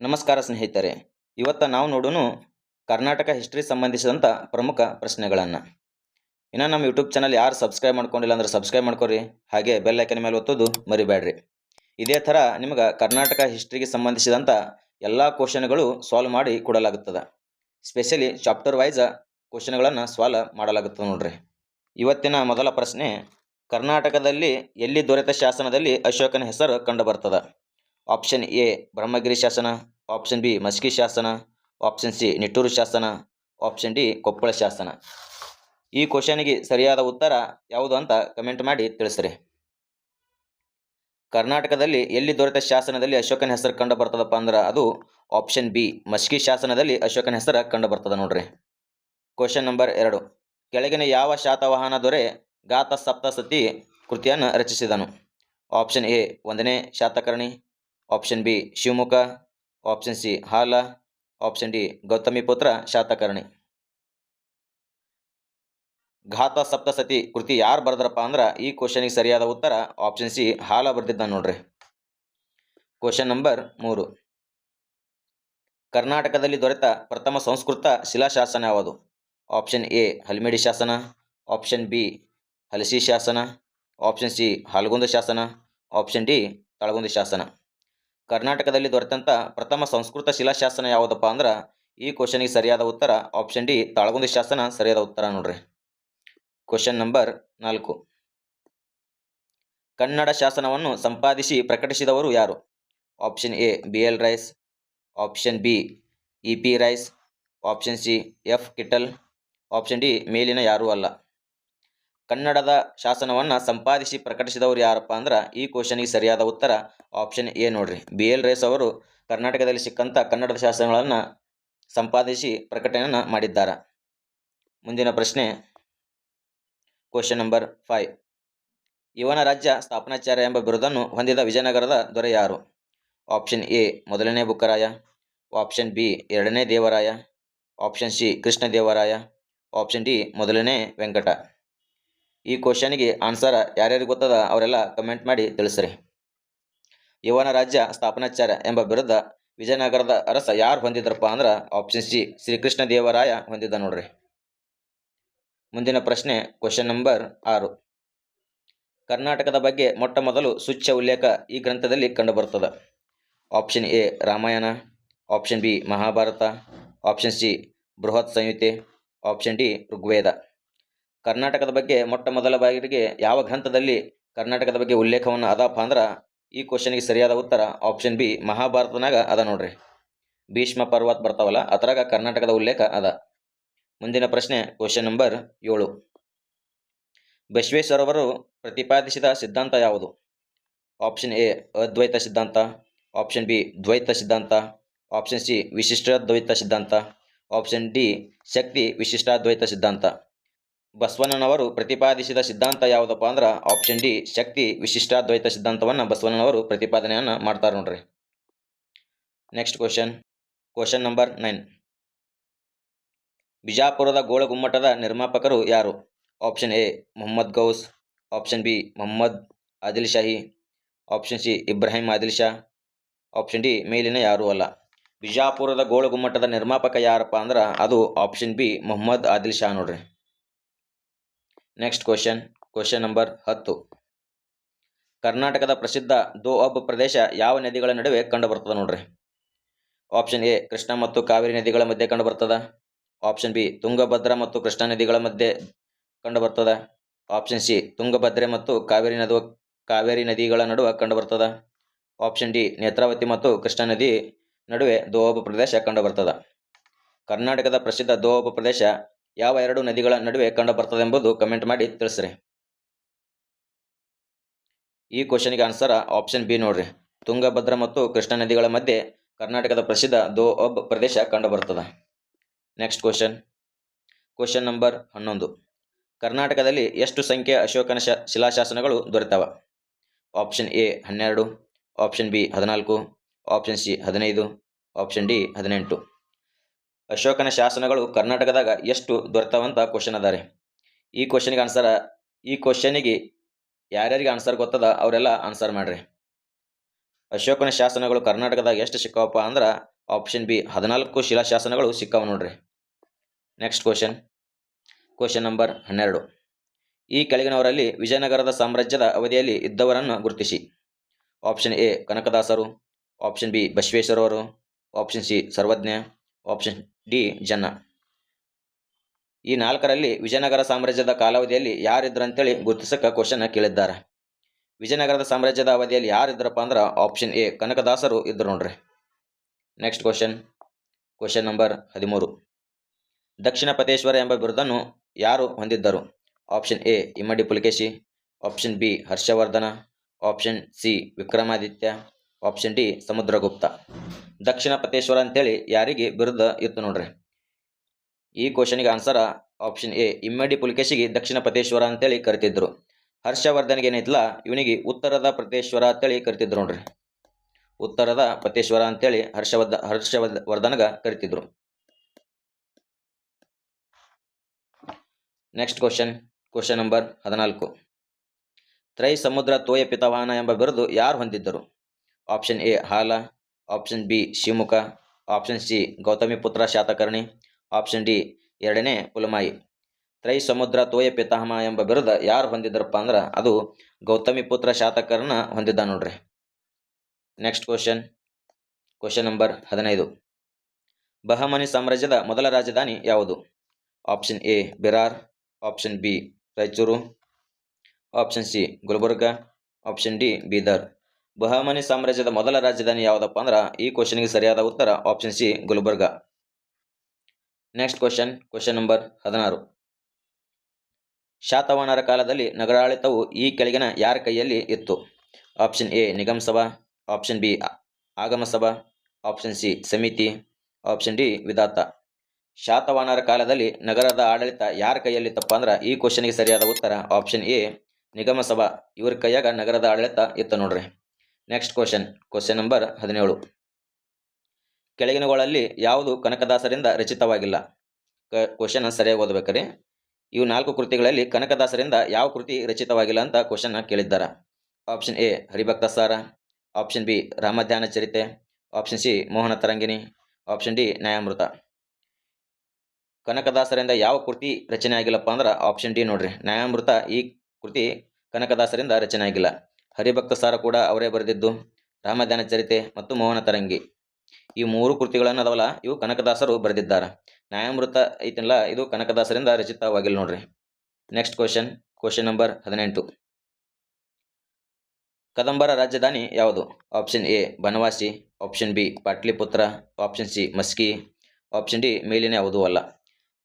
ನಮಸ್ಕಾರ ಸ್ನೇಹಿತರೆ, ಇವತ್ತು ನಾವು ನೋಡೋಣ ಕರ್ನಾಟಕ ಹಿಸ್ಟ್ರಿ ಸಂಬಂಧಿಸಿದಂಥ ಪ್ರಮುಖ ಪ್ರಶ್ನೆಗಳನ್ನು. ಇನ್ನು ನಮ್ಮ ಯೂಟ್ಯೂಬ್ ಚಾನಲ್ ಯಾರು ಸಬ್ಸ್ಕ್ರೈಬ್ ಮಾಡ್ಕೊಂಡಿಲ್ಲ ಅಂದ್ರೆ ಸಬ್ಸ್ಕ್ರೈಬ್ ಮಾಡ್ಕೊರಿ, ಹಾಗೆ ಬೆಲ್ ಐಕನ್ ಮೇಲೆ ಒತ್ತೋದು ಮರಿಬೇಡ್ರಿ. ಇದೇ ಥರ ನಿಮ್ಗೆ ಕರ್ನಾಟಕ ಹಿಸ್ಟ್ರಿಗೆ ಸಂಬಂಧಿಸಿದಂಥ ಎಲ್ಲ ಕ್ವಶನ್ಗಳು ಸಾಲ್ವ್ ಮಾಡಿ ಕೊಡಲಾಗುತ್ತದೆ. ಸ್ಪೆಷಲಿ ಚಾಪ್ಟರ್ ವೈಸ್ ಕ್ವಶನ್ಗಳನ್ನು ಸಾಲ್ವ್ ಮಾಡಲಾಗುತ್ತದೆ ನೋಡ್ರಿ. ಇವತ್ತಿನ ಮೊದಲ ಪ್ರಶ್ನೆ, ಕರ್ನಾಟಕದಲ್ಲಿ ಎಲ್ಲಿ ದೊರೆತ ಶಾಸನದಲ್ಲಿ ಅಶೋಕನ ಹೆಸರು ಕಂಡು ಬರ್ತದೆ? ಆಪ್ಷನ್ ಎ ಬ್ರಹ್ಮಗಿರಿ ಶಾಸನ, ಆಪ್ಷನ್ ಬಿ ಮಸ್ಕಿ ಶಾಸನ, ಆಪ್ಷನ್ ಸಿ ನಿಟ್ಟೂರು ಶಾಸನ, ಆಪ್ಷನ್ ಡಿ ಕೊಪ್ಪಳ ಶಾಸನ. ಈ ಕ್ವಶನ್ಗೆ ಸರಿಯಾದ ಉತ್ತರ ಯಾವುದು ಅಂತ ಕಮೆಂಟ್ ಮಾಡಿ ತಿಳಿಸ್ರಿ. ಕರ್ನಾಟಕದಲ್ಲಿ ಎಲ್ಲಿ ದೊರೆತ ಶಾಸನದಲ್ಲಿ ಅಶೋಕನ ಹೆಸರು ಕಂಡು ಬರ್ತದಪ್ಪ ಅಂದ್ರೆ ಅದು ಆಪ್ಷನ್ ಬಿ ಮಸ್ಕಿ ಶಾಸನದಲ್ಲಿ ಅಶೋಕನ ಹೆಸರು ಕಂಡು ಬರ್ತದೆ ನೋಡ್ರಿ. ಕ್ವಶನ್ ನಂಬರ್ 2, ಕೆಳಗಿನ ಯಾವ ಶಾತವಾಹನ ದೊರೆ ಗಾತ ಸಪ್ತಸತಿ ಕೃತಿಯನ್ನು ರಚಿಸಿದನು? ಆಪ್ಷನ್ ಎ 1ನೇ Satakarni, option B Shivamukha, option C Hala, option D Gautamiputra Satakarni. Gatha Saptashati ಕೃತಿ ಯಾರು ಬರೆದ್ರಪ್ಪ ಅಂದ್ರೆ ಈ ಕ್ವಶನ್ಗೆ ಸರಿಯಾದ ಉತ್ತರ ಆಪ್ಷನ್ ಸಿ ಹಾಲ ಬರೆದಿದ್ದ ನೋಡ್ರಿ. ಕ್ವಶನ್ ನಂಬರ್ 3, ಕರ್ನಾಟಕದಲ್ಲಿ ದೊರೆತ ಪ್ರಥಮ ಸಂಸ್ಕೃತ ಶಿಲಾಶಾಸನ ಯಾವುದು? ಆಪ್ಷನ್ ಎ ಹಲ್ಮಿಡಿ ಶಾಸನ, ಆಪ್ಷನ್ ಬಿ ಹಲಸಿ ಶಾಸನ, ಆಪ್ಷನ್ ಸಿ ಹಾಲ್ಗುಂದ ಶಾಸನ, ಆಪ್ಷನ್ ಡಿ ತಾಳಗುಂದ ಶಾಸನ. ಕರ್ನಾಟಕದಲ್ಲಿ ದೊರೆತಂಥ ಪ್ರಥಮ ಸಂಸ್ಕೃತ ಶಿಲಾಶಾಸನ ಯಾವುದಪ್ಪ ಅಂದ್ರೆ ಈ ಕ್ವಶನ್ಗೆ ಸರಿಯಾದ ಉತ್ತರ ಆಪ್ಷನ್ ಡಿ ತಾಳಗುಂದ ಶಾಸನ ಸರಿಯಾದ ಉತ್ತರ ನೋಡ್ರಿ. ಕ್ವಶನ್ ನಂಬರ್ 4, ಕನ್ನಡ ಶಾಸನವನ್ನು ಸಂಪಾದಿಸಿ ಪ್ರಕಟಿಸಿದವರು ಯಾರು? Option A BL Rice, option B EP Rice, option C F Kittel, option D ಮೇಲಿನ ಯಾರೂ ಅಲ್ಲ. ಕನ್ನಡದ ಶಾಸನವನ್ನು ಸಂಪಾದಿಸಿ ಪ್ರಕಟಿಸಿದವರು ಯಾರಪ್ಪ ಅಂದ್ರೆ ಈ ಕ್ವಶನ್ಗೆ ಸರಿಯಾದ ಉತ್ತರ ಆಪ್ಷನ್ ಎ ನೋಡ್ರಿ. BL ರೈಸ್ ಅವರು ಕರ್ನಾಟಕದಲ್ಲಿ ಸಿಕ್ಕಂಥ ಕನ್ನಡದ ಶಾಸನಗಳನ್ನು ಸಂಪಾದಿಸಿ ಪ್ರಕಟಣೆಯನ್ನು ಮಾಡಿದ್ದಾರೆ. ಮುಂದಿನ ಪ್ರಶ್ನೆ, ಕ್ವಶನ್ ನಂಬರ್ 5, ಇವನ ರಾಜ್ಯ ಸ್ಥಾಪನಾಚಾರ್ಯ ಎಂಬ ಬಿರುದನ್ನು ಹೊಂದಿದ ವಿಜಯನಗರದ ದೊರೆ ಯಾರು? ಆಪ್ಷನ್ ಎ ಮೊದಲನೇ ಬುಕ್ಕರಾಯ, ಆಪ್ಷನ್ ಬಿ 2ನೇ Devaraya, option C Krishnadevaraya, option D ಮೊದಲನೇ ವೆಂಕಟ. ಈ ಕ್ವಶನ್ಗೆ ಆನ್ಸರ್ ಯಾರ್ಯಾರಿಗೆ ಗೊತ್ತದ ಅವರೆಲ್ಲ ಕಮೆಂಟ್ ಮಾಡಿ ತಿಳಿಸ್ರಿ. ಇವನ ರಾಜ್ಯ ಸ್ಥಾಪನಾಚಾರ್ಯ ಎಂಬ ಬಿರುದ ವಿಜಯನಗರದ ಅರಸ ಯಾರು ಹೊಂದಿದ್ರಪ್ಪ ಅಂದ್ರೆ ಆಪ್ಷನ್ ಸಿ ಶ್ರೀಕೃಷ್ಣ ದೇವರಾಯ ಹೊಂದಿದ್ದ ನೋಡ್ರಿ. ಮುಂದಿನ ಪ್ರಶ್ನೆ, ಕ್ವಶನ್ ನಂಬರ್ 6, ಕರ್ನಾಟಕದ ಬಗ್ಗೆ ಮೊಟ್ಟ ಮೊದಲು ಸೂಚ್ಯ ಉಲ್ಲೇಖ ಈ ಗ್ರಂಥದಲ್ಲಿ ಕಂಡುಬರುತ್ತದೆ? Option A Ramayana, option B Mahabharata, option C ಬೃಹತ್ ಸಂಹಿತೆ, ಆಪ್ಷನ್ ಡಿ ಋಗ್ವೇದ. ಕರ್ನಾಟಕದ ಬಗ್ಗೆ ಮೊಟ್ಟ ಮೊದಲ ಬಾರಿಗೆ ಯಾವ ಗ್ರಂಥದಲ್ಲಿ ಕರ್ನಾಟಕದ ಬಗ್ಗೆ ಉಲ್ಲೇಖವನ್ನು ಅದಪ್ಪ ಅಂದ್ರೆ ಈ ಕ್ವಶನ್ಗೆ ಸರಿಯಾದ ಉತ್ತರ ಆಪ್ಷನ್ ಬಿ ಮಹಾಭಾರತನಾಗ ಅದ ನೋಡ್ರಿ. ಭೀಷ್ಮ ಪರ್ವತ್ ಬರ್ತಾವಲ್ಲ ಅದರಾಗ ಕರ್ನಾಟಕದ ಉಲ್ಲೇಖ ಅದ. ಮುಂದಿನ ಪ್ರಶ್ನೆ, ಕ್ವಶನ್ ನಂಬರ್ 7, ಬಸವೇಶ್ವರವರು ಪ್ರತಿಪಾದಿಸಿದ ಸಿದ್ಧಾಂತ ಯಾವುದು? ಆಪ್ಷನ್ ಎ ಅದ್ವೈತ ಸಿದ್ಧಾಂತ, ಆಪ್ಷನ್ ಬಿ ದ್ವೈತ ಸಿದ್ಧಾಂತ, ಆಪ್ಷನ್ ಸಿ ವಿಶಿಷ್ಟಾದ್ವೈತ ಸಿದ್ಧಾಂತ, ಆಪ್ಷನ್ ಡಿ ಶಕ್ತಿ ವಿಶಿಷ್ಟಾದ್ವೈತ ಸಿದ್ಧಾಂತ. ಬಸವಣ್ಣನವರು ಪ್ರತಿಪಾದಿಸಿದ ಸಿದ್ಧಾಂತ ಯಾವುದಪ್ಪ ಅಂದ್ರೆ ಆಪ್ಷನ್ ಡಿ ಶಕ್ತಿ ವಿಶಿಷ್ಟಾದ್ವೈತ ಸಿದ್ಧಾಂತವನ್ನು ಬಸವಣ್ಣನವರು ಪ್ರತಿಪಾದನೆಯನ್ನು ಮಾಡ್ತಾರೆ ನೋಡ್ರಿ. ನೆಕ್ಸ್ಟ್ ಕ್ವಶನ್ ನಂಬರ್ 9, ಬಿಜಾಪುರದ ಗೋಳಗುಮ್ಮಟದ ನಿರ್ಮಾಪಕರು ಯಾರು? Option A Mohammed Ghaus, option B Mohammed Adil Shahi, option C Ibrahim Adil Shah, option D ಮೇಲಿನ ಯಾರೂ ಅಲ್ಲ. ಬಿಜಾಪುರದ ಗೋಳಗುಮ್ಮಟದ ನಿರ್ಮಾಪಕ ಯಾರಪ್ಪ ಅಂದ್ರೆ ಅದು ಆಪ್ಷನ್ ಬಿ ಮೊಹಮ್ಮದ್ ಆದಿಲ್ ಶಾ ನೋಡ್ರಿ. ನೆಕ್ಸ್ಟ್ ಕ್ವಶನ್ ನಂಬರ್ 10, ಕರ್ನಾಟಕದ ಪ್ರಸಿದ್ಧ ದೋಅಬ್ ಪ್ರದೇಶ ಯಾವ ನದಿಗಳ ನಡುವೆ ಕಂಡುಬರ್ತದೆ ನೋಡ್ರಿ? ಆಪ್ಷನ್ ಎ ಕೃಷ್ಣ ಮತ್ತು ಕಾವೇರಿ ನದಿಗಳ ಮಧ್ಯೆ ಕಂಡುಬರ್ತದ, ಆಪ್ಷನ್ ಬಿ ತುಂಗಭದ್ರಾ ಮತ್ತು ಕೃಷ್ಣಾ ನದಿಗಳ ಮಧ್ಯೆ ಕಂಡುಬರ್ತದ, ಆಪ್ಷನ್ ಸಿ ತುಂಗಭದ್ರೆ ಮತ್ತು ಕಾವೇರಿ ನದಿಗಳ ನಡುವೆ ಕಂಡುಬರ್ತದ, ಆಪ್ಷನ್ ಡಿ ನೇತ್ರಾವತಿ ಮತ್ತು ಕೃಷ್ಣಾ ನದಿ ನಡುವೆ ದೋಅಬ್ ಪ್ರದೇಶ ಕಂಡುಬರ್ತದ. ಕರ್ನಾಟಕದ ಪ್ರಸಿದ್ಧ ದೋಅಬ್ ಪ್ರದೇಶ ಯಾವ 2 ನದಿಗಳ ನಡುವೆ ಕಂಡುಬರ್ತದೆ ಎಂಬುದು ಕಮೆಂಟ್ ಮಾಡಿ ತಿಳಿಸ್ರಿ. ಈ ಕ್ವಶನ್ಗೆ ಆನ್ಸರ್ ಆಪ್ಷನ್ ಬಿ ನೋಡ್ರಿ. ತುಂಗಭದ್ರಾ ಮತ್ತು ಕೃಷ್ಣಾ ನದಿಗಳ ಮಧ್ಯೆ ಕರ್ನಾಟಕದ ಪ್ರಸಿದ್ಧ ದೋಅಬ್ ಪ್ರದೇಶ ಕಂಡುಬರ್ತದೆ. ನೆಕ್ಸ್ಟ್ ಕ್ವಶನ್ ನಂಬರ್ 11, ಕರ್ನಾಟಕದಲ್ಲಿ ಎಷ್ಟು ಸಂಖ್ಯೆಯ ಅಶೋಕನ ಶಿಲಾಶಾಸನಗಳು ದೊರೆತವ? Option A 12, option B 14, option C 15, option D 18. ಅಶೋಕನ ಶಾಸನಗಳು ಕರ್ನಾಟಕದಾಗ ಎಷ್ಟು ದೊರೆತವಂತ ಕ್ವಶನ್ ಅದಾರೆ. ಈ ಕ್ವಶನ್ಗೆ ಯಾರ್ಯಾರಿಗೆ ಆನ್ಸರ್ ಗೊತ್ತದ ಅವರೆಲ್ಲ ಆನ್ಸರ್ ಮಾಡ್ರಿ. ಅಶೋಕನ ಶಾಸನಗಳು ಕರ್ನಾಟಕದಾಗ ಎಷ್ಟು ಸಿಕ್ಕಾವಪ್ಪ ಅಂದ್ರೆ ಆಪ್ಷನ್ ಬಿ 14 ಶಿಲಾಶಾಸನಗಳು ಸಿಕ್ಕಾವ ನೋಡ್ರಿ. Next question number 12. ಈ ಕೆಳಗಿನವರಲ್ಲಿ ವಿಜಯನಗರದ ಸಾಮ್ರಾಜ್ಯದ ಅವಧಿಯಲ್ಲಿ ಇದ್ದವರನ್ನು ಗುರುತಿಸಿ. ಆಪ್ಷನ್ ಎ ಕನಕದಾಸರು, ಆಪ್ಷನ್ ಬಿ ಬಸವೇಶ್ವರವರು, ಆಪ್ಷನ್ ಸಿ ಸರ್ವಜ್ಞ, ಆಪ್ಷನ್ ಡಿ ಜನ್ನ. ಈ 4ರಲ್ಲಿ ವಿಜಯನಗರ ಸಾಮ್ರಾಜ್ಯದ ಕಾಲಾವಧಿಯಲ್ಲಿ ಯಾರಿದ್ರು ಅಂತೇಳಿ ಗುರುತಿಸಕ್ಕೆ ಕ್ವಶನ್ ಕೇಳಿದ್ದಾರೆ. ವಿಜಯನಗರದ ಸಾಮ್ರಾಜ್ಯದ ಅವಧಿಯಲ್ಲಿ ಯಾರಿದ್ರಪ್ಪ ಅಂದ್ರೆ ಆಪ್ಷನ್ ಎ ಕನಕದಾಸರು ಇದ್ರು ನೋಡ್ರಿ. Next question number 13. ದಕ್ಷಿಣ ಪತೇಶ್ವರ ಎಂಬ ಬಿರುದನ್ನು ಯಾರು ಹೊಂದಿದ್ದರು? Option A Immadi Pulakeshi, option B Harshavardhana, option C Vikramaditya, option D Samudragupta. ದಕ್ಷಿಣ ಪತೇಶ್ವರ ಅಂತೇಳಿ ಯಾರಿಗೆ ಬಿರುದ ಇತ್ತು ನೋಡ್ರಿ. ಈ ಕ್ವಶನ್ಗೆ ಆನ್ಸರ್ ಆಪ್ಷನ್ ಎ ಇಮ್ಮಡಿ ಪುಲಿಕೇಶಿಗೆ ದಕ್ಷಿಣ ಪತೇಶ್ವರ ಅಂತೇಳಿ ಕರಿತಿದ್ರು. ಹರ್ಷವರ್ಧನ್ಗೆ ಏನೈತಲ್ಲ ಇವನಿಗೆ ಉತ್ತರದ ಪತೇಶ್ವರ ಅಂತೇಳಿ ಕರಿತಿದ್ರು ನೋಡ್ರಿ. ಉತ್ತರದ ಪತೇಶ್ವರ ಅಂತೇಳಿ ಹರ್ಷವರ್ಧನಗ ಕರಿತಿದ್ರು. Next question number 14. ತ್ರೈ ಸಮುದ್ರ ತೋಯ ಪಿತಾಮಹನ ಎಂಬ ಬಿರುದು ಯಾರು ಹೊಂದಿದ್ದರು? Option A Hala, option B Shivamukha, option C Gautamiputra Satakarni, option D 2ನೇ ಪುಲಮಾಯಿ. ತ್ರೈ ಸಮುದ್ರ ತೋಯ ಪಿತಾಮಹ ಎಂಬ ಬಿರುದ ಯಾರು ಹೊಂದಿದ್ರಪ್ಪ ಅಂದ್ರೆ ಅದು ಗೌತಮಿಪುತ್ರ ಶಾತಕರ್ಣ ಹೊಂದಿದ್ದ ನೋಡ್ರಿ. Next question number 15. ಬಹಮನಿ ಸಾಮ್ರಾಜ್ಯದ ಮೊದಲ ರಾಜಧಾನಿ ಯಾವುದು? Option A Berar, option B Raichur, option C Gulbarga, option D Bidar. Bahmani ಸಾಮ್ರಾಜ್ಯದ ಮೊದಲ ರಾಜಧಾನಿ ಯಾವುದಪ್ಪ ಅಂದ್ರೆ ಈ ಕ್ವಶನ್ಗೆ ಸರಿಯಾದ ಉತ್ತರ option C Gulbarga. Next question number 16. ಶಾತವಾಹನರ ಕಾಲದಲ್ಲಿ ನಗರಾಡಳಿತವು ಈ ಕೆಳಗಿನ ಯಾರ ಕೈಯಲ್ಲಿ ಇತ್ತು? ಆಪ್ಷನ್ ಎ ನಿಗಮ ಸಭಾ, ಆಪ್ಷನ್ ಬಿ ಆಗಮ ಸಭಾ, ಆಪ್ಷನ್ ಸಿ ಸಮಿತಿ, ಆಪ್ಷನ್ ಡಿ ವಿಧಾತ. ಶಾತವಾಹನರ ಕಾಲದಲ್ಲಿ ನಗರದ ಆಡಳಿತ ಯಾರ ಕೈಯಲ್ಲಿತ್ತಪ್ಪ ಅಂದ್ರೆ ಈ ಕ್ವಶನ್ಗೆ ಸರಿಯಾದ ಉತ್ತರ ಆಪ್ಷನ್ ಎ ನಿಗಮ ಸಭಾ. ಇವ್ರ ಕೈಯಾಗ ನಗರದ ಆಡಳಿತ ಇತ್ತು ನೋಡ್ರಿ. Next question number 17. ಕೆಳಗಿನಗಳಲ್ಲಿ ಯಾವುದು ಕನಕದಾಸರಿಂದ ರಚಿತವಾಗಿಲ್ಲ? ಕ್ವಶನ್ ಸರಿಯಾಗಿ ಓದಬೇಕ್ರಿ. ಇವು 4 ಕೃತಿಗಳಲ್ಲಿ ಕನಕದಾಸರಿಂದ ಯಾವ ಕೃತಿ ರಚಿತವಾಗಿಲ್ಲ ಅಂತ ಕ್ವಶನ್ ಕೇಳಿದ್ದಾರೆ. ಆಪ್ಷನ್ ಎ ಹರಿಭಕ್ತ ಸಾರ, ಆಪ್ಷನ್ ಬಿ ರಾಮಧ್ಯಾನ ಚರಿತೆ, ಆಪ್ಷನ್ ಸಿ ಮೋಹನ ತರಂಗಿಣಿ, ಆಪ್ಷನ್ ಡಿ ನ್ಯಾಯಾಮೃತ. ಕನಕದಾಸರಿಂದ ಯಾವ ಕೃತಿ ರಚನೆ ಆಗಿಲ್ಲಪ್ಪ ಅಂದ್ರೆ ಆಪ್ಷನ್ ಡಿ ನೋಡ್ರಿ ನ್ಯಾಯಾಮೃತ. ಈ ಕೃತಿ ಕನಕದಾಸರಿಂದ ರಚನೆ ಆಗಿಲ್ಲ. ಹರಿಭಕ್ತ ಸಾರ ಕೂಡ ಅವರೇ ಬರೆದಿದ್ದು. ರಾಮಧ್ಯಾನ ಚರಿತೆ ಮತ್ತು ಮೋಹನ ತರಂಗಿ ಈ 3 ಕೃತಿಗಳನ್ನು ಅದಾವಲ್ಲ ಇವು ಕನಕದಾಸರು ಬರೆದಿದ್ದಾರೆ. ನ್ಯಾಯಾಮೃತ ಐತಿಲ್ಲ ಇದು ಕನಕದಾಸರಿಂದ ರಚಿತವಾಗಿಲ್ಲ ನೋಡ್ರಿ. Next question number 18. ಕದಂಬರ ರಾಜಧಾನಿ ಯಾವುದು? Option A Banavasi, option B Pataliputra, option C Maski, option D ಮೇಲಿನ ಯಾವುದೂ ಅಲ್ಲ.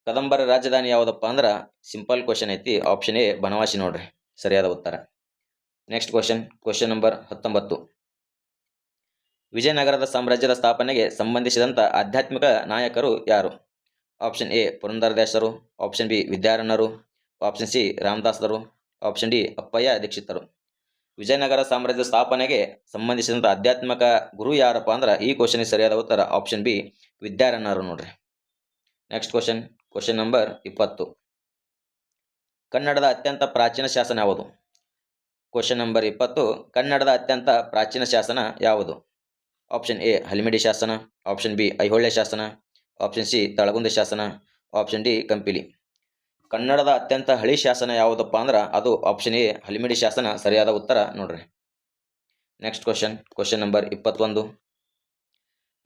ಕದಂಬರ ರಾಜಧಾನಿ ಯಾವುದಪ್ಪ ಅಂದ್ರೆ ಸಿಂಪಲ್ ಕ್ವಶನ್ ಐತಿ. ಆಪ್ಷನ್ ಎ ಬನವಾಸಿ ನೋಡ್ರಿ ಸರಿಯಾದ ಉತ್ತರ. Next question number 19. ವಿಜಯನಗರದ ಸಾಮ್ರಾಜ್ಯದ ಸ್ಥಾಪನೆಗೆ ಸಂಬಂಧಿಸಿದಂಥ ಆಧ್ಯಾತ್ಮಿಕ ನಾಯಕರು ಯಾರು? ಆಪ್ಷನ್ ಎ ಪುರಂದರದಾಸರು, ಆಪ್ಷನ್ ಬಿ ವಿದ್ಯಾರಣ್ಯರು, ಆಪ್ಷನ್ ಸಿ ರಾಮದಾಸರು, ಆಪ್ಷನ್ ಡಿ ಅಪ್ಪಯ್ಯ ದೀಕ್ಷಿತರು. ವಿಜಯನಗರ ಸಾಮ್ರಾಜ್ಯದ ಸ್ಥಾಪನೆಗೆ ಸಂಬಂಧಿಸಿದಂಥ ಆಧ್ಯಾತ್ಮಿಕ ಗುರು ಯಾರಪ್ಪ ಅಂದ್ರೆ ಈ ಕ್ವಶನ್ಗೆ ಸರಿಯಾದ ಉತ್ತರ ಆಪ್ಷನ್ ಬಿ ವಿದ್ಯಾರಣ್ಯರು ನೋಡ್ರಿ. Next question number 20. ಕನ್ನಡದ ಅತ್ಯಂತ ಪ್ರಾಚೀನ ಶಾಸನ ಯಾವುದು? Question number 20. ಕನ್ನಡದ ಅತ್ಯಂತ ಪ್ರಾಚೀನ ಶಾಸನ ಯಾವುದು? ಆಪ್ಷನ್ ಎ ಹಲ್ಮಿಡಿ ಶಾಸನ, ಆಪ್ಷನ್ ಬಿ ಐಹೊಳೆ ಶಾಸನ, ಆಪ್ಷನ್ ಸಿ ತಳಗುಂದ ಶಾಸನ, ಆಪ್ಷನ್ ಡಿ ಕಂಪಿಲಿ. ಕನ್ನಡದ ಅತ್ಯಂತ ಹಳಿ ಶಾಸನ ಯಾವುದಪ್ಪ ಅಂದ್ರೆ ಅದು ಆಪ್ಷನ್ ಎ ಹಲ್ಮಿಡಿ ಶಾಸನ ಸರಿಯಾದ ಉತ್ತರ ನೋಡ್ರಿ. Next question number 21.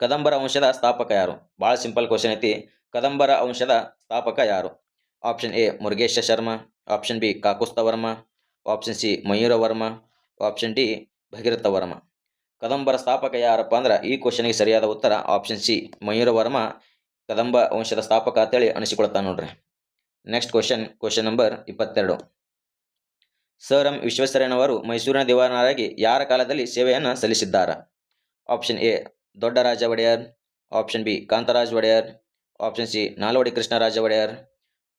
ಕದಂಬರ ವಂಶದ ಸ್ಥಾಪಕ ಯಾರು? ಭಾಳ ಸಿಂಪಲ್ ಕ್ವಶನ್ ಐತಿ. ಕದಂಬರ ವಂಶದ ಸ್ಥಾಪಕ ಯಾರು? Option A Murugesha Sharma, option B Kakusthavarma, option C Mayuravarma, option D Bhagiratha Varma. ಕದಂಬರ ಸ್ಥಾಪಕ ಯಾರಪ್ಪ ಅಂದ್ರೆ ಈ ಕ್ವಶನ್ಗೆ ಸರಿಯಾದ ಉತ್ತರ ಆಪ್ಷನ್ ಸಿ ಮಯೂರವರ್ಮ ಕದಂಬ ವಂಶದ ಸ್ಥಾಪಕ ಅಂತೇಳಿ ಅನಿಸಿಕೊಳ್ತಾ ನೋಡ್ರಿ. Next question number 22. Sir M ವಿಶ್ವೇಶ್ವರಯ್ಯನವರು ಮೈಸೂರಿನ ದಿವಾನರಾಗಿ ಯಾರ ಕಾಲದಲ್ಲಿ ಸೇವೆಯನ್ನು ಸಲ್ಲಿಸಿದ್ದಾರೆ? Option A Dodda Raja Wodeyar, option B Kantharaj Wodeyar, option C Nalvadi Krishnaraja Wodeyar,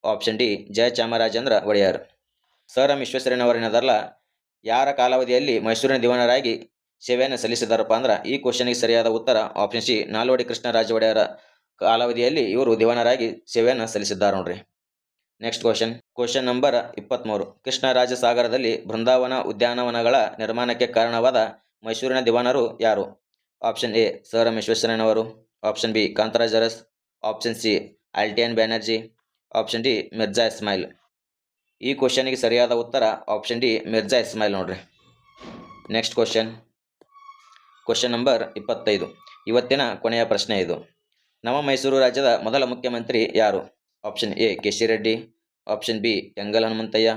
option D Jayachamarajendra Wodeyar. Sir M ವಿಶ್ವೇಶ್ವರಯ್ಯನವರು ಏನದಾರಲ್ಲ ಯಾರ ಕಾಲಾವಧಿಯಲ್ಲಿ ಮೈಸೂರಿನ ದಿವಾನರಾಗಿ ಸೇವೆಯನ್ನು ಸಲ್ಲಿಸಿದಾರಪ್ಪ ಅಂದ್ರೆ ಈ ಕ್ವಶನ್ಗೆ ಸರಿಯಾದ ಉತ್ತರ ಆಪ್ಷನ್ ಸಿ ನಾಲ್ವಡಿ ಕೃಷ್ಣರಾಜ ಒಡೆಯರ ಕಾಲಾವಧಿಯಲ್ಲಿ ಇವರು ದಿವಾನರಾಗಿ ಸೇವೆಯನ್ನು ಸಲ್ಲಿಸಿದ್ದಾರೆ ನೋಡ್ರಿ. Next question number 23. ಕೃಷ್ಣರಾಜ ಸಾಗರದಲ್ಲಿ ಬೃಂದಾವನ ಉದ್ಯಾನವನಗಳ ನಿರ್ಮಾಣಕ್ಕೆ ಕಾರಣವಾದ ಮೈಸೂರಿನ ದಿವಾನರು ಯಾರು? ಆಪ್ಷನ್ ಎ ಸರ್ ಎಂ ವಿಶ್ವೇಶ್ವರಯ್ಯನವರು, option B Kantharaj Urs, option C Albion Banerji, option D Mirza Ismail. ಈ ಕ್ವಶನ್ಗೆ ಸರಿಯಾದ ಉತ್ತರ ಆಪ್ಷನ್ ಡಿ ಮಿರ್ಜಾ ಇಸ್ಮಾಯಿಲ್ ನೋಡ್ರಿ. Next question number 25. ಇವತ್ತಿನ ಕೊನೆಯ ಪ್ರಶ್ನೆ ಇದು. ನಮ್ಮ ಮೈಸೂರು ರಾಜ್ಯದ ಮೊದಲ ಮುಖ್ಯಮಂತ್ರಿ ಯಾರು? Option A K C Reddy, option B Kengal Hanumanthaiah,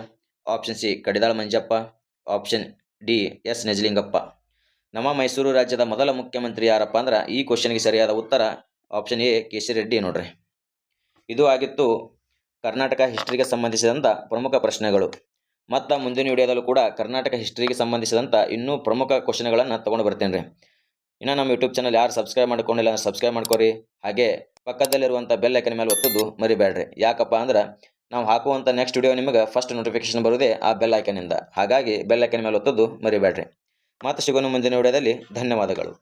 option C Kadidal Manjappa, option D S Nijalingappa. ನಮ್ಮ ಮೈಸೂರು ರಾಜ್ಯದ ಮೊದಲ ಮುಖ್ಯಮಂತ್ರಿ ಯಾರಪ್ಪ ಅಂದ್ರೆ ಈ ಕ್ವಶನ್ಗೆ ಸರಿಯಾದ ಉತ್ತರ option A K C Reddy ನೋಡ್ರಿ. ಇದು ಆಗಿತ್ತು ಕರ್ನಾಟಕ ಹಿಸ್ಟ್ರಿಗೆ ಸಂಬಂಧಿಸಿದಂಥ ಪ್ರಮುಖ ಪ್ರಶ್ನೆಗಳು. ಮತ್ತು ಮುಂದಿನ ವಿಡಿಯೋದಲ್ಲೂ ಕೂಡ ಕರ್ನಾಟಕ ಹಿಸ್ಟ್ರಿಗೆ ಸಂಬಂಧಿಸಿದಂಥ ಇನ್ನೂ ಪ್ರಮುಖ ಕ್ವಶನ್ಗಳನ್ನು ತೊಗೊಂಡು ಬರ್ತೇನೆ ರೀ. ಇನ್ನು ನಮ್ಮ ಯೂಟ್ಯೂಬ್ ಚಾನಲ್ ಯಾರು ಸಬ್ಸ್ಕ್ರೈಬ್ ಮಾಡ್ಕೊಂಡಿಲ್ಲ ಸಬ್ಸ್ಕ್ರೈಬ್ ಮಾಡ್ಕೊರಿ. ಹಾಗೆ ಪಕ್ಕದಲ್ಲಿರುವಂಥ ಬೆಲ್ ಐಕನ್ ಮೇಲೆ ಒತ್ತೋದು ಮರಿಬೇಡ್ರಿ. ಯಾಕಪ್ಪ ಅಂದ್ರೆ ನಾವು ಹಾಕುವಂಥ ನೆಕ್ಸ್ಟ್ ವಿಡಿಯೋ ನಿಮಗೆ ಫಸ್ಟ್ ನೋಟಿಫಿಕೇಶನ್ ಬರುವುದೇ ಆ ಬೆಲ್ ಐಕನಿಂದ. ಹಾಗಾಗಿ ಬೆಲ್ ಐಕನ್ ಮೇಲೆ ಒತ್ತೋದು ಮರಿಬೇಡ್ರಿ. ಮತ್ತೆ ಸಿಗೋಣ ಮುಂದಿನ ವಿಡಿಯೋದಲ್ಲಿ. ಧನ್ಯವಾದಗಳು.